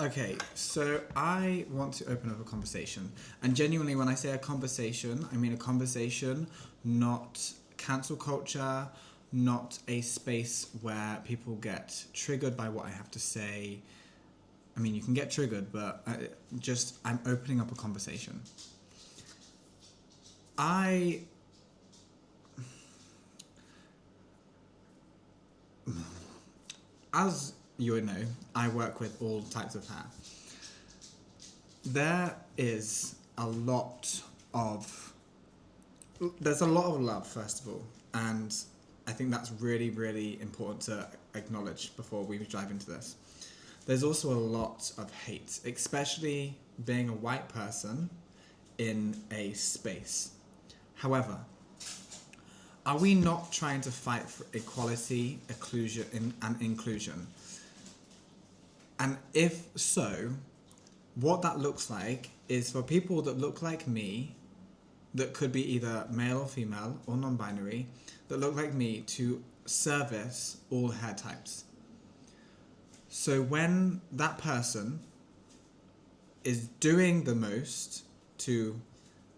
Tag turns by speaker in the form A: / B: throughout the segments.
A: Okay, so I want to open up a conversation. And genuinely, when I say a conversation, I mean a conversation, not cancel culture, not a space where people get triggered by what I have to say. I mean, you can get triggered, but I'm opening up a conversation. I As you would know, I work with all types of hair. There is a lot of there's a lot of love, first of all, and I think that's really, really important to acknowledge before we dive into this. There's also a lot of hate, especially being a white person in a space. However, are we not trying to fight for equality, and inclusion? And if so, what that looks like is for people that look like me, that could be either male or female or non-binary, that look like me, to service all hair types. So when that person is doing the most to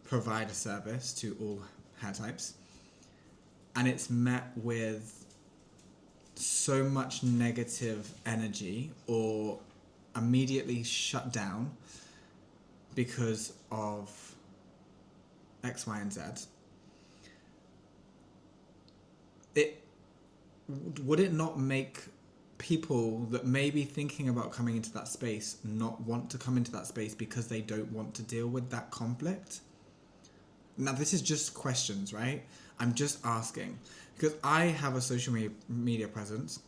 A: provide a service to all hair types, and it's met with so much negative energy or immediately shut down because of X, Y, and Z, it would it not make people that may be thinking about coming into that space not want to come into that space because they don't want to deal with that conflict? Now, this is just questions, right? I'm just asking because I have a social media presence.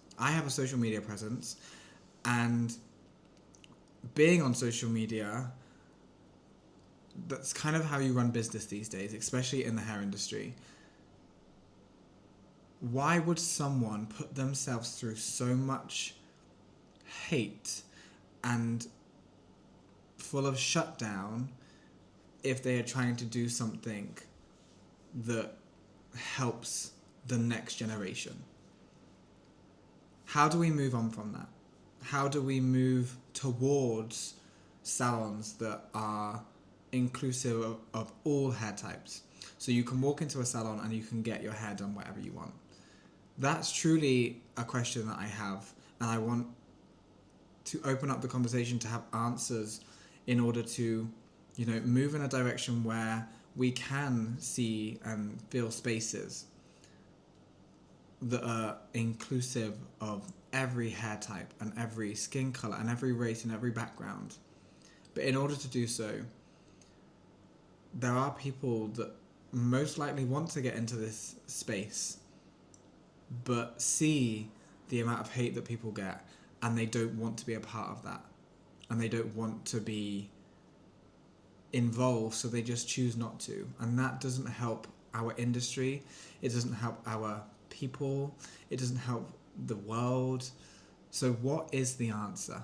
A: And being on social media, that's kind of how you run business these days, especially in the hair industry. Why would someone put themselves through so much hate and full of shutdown if they are trying to do something that helps the next generation? How do we move on from that? How do we move towards salons that are inclusive of all hair types? So you can walk into a salon and you can get your hair done whatever you want. That's truly a question that I have, and I want to open up the conversation to have answers in order to, move in a direction where we can see and feel spaces that are inclusive of every hair type and every skin color and every race and every background. But in order to do so, there are people that most likely want to get into this space but see the amount of hate that people get, and they don't want to be a part of that, and they don't want to be involved, so they just choose not to. And that doesn't help our industry, it doesn't help our people, it doesn't help the world. So what is the answer?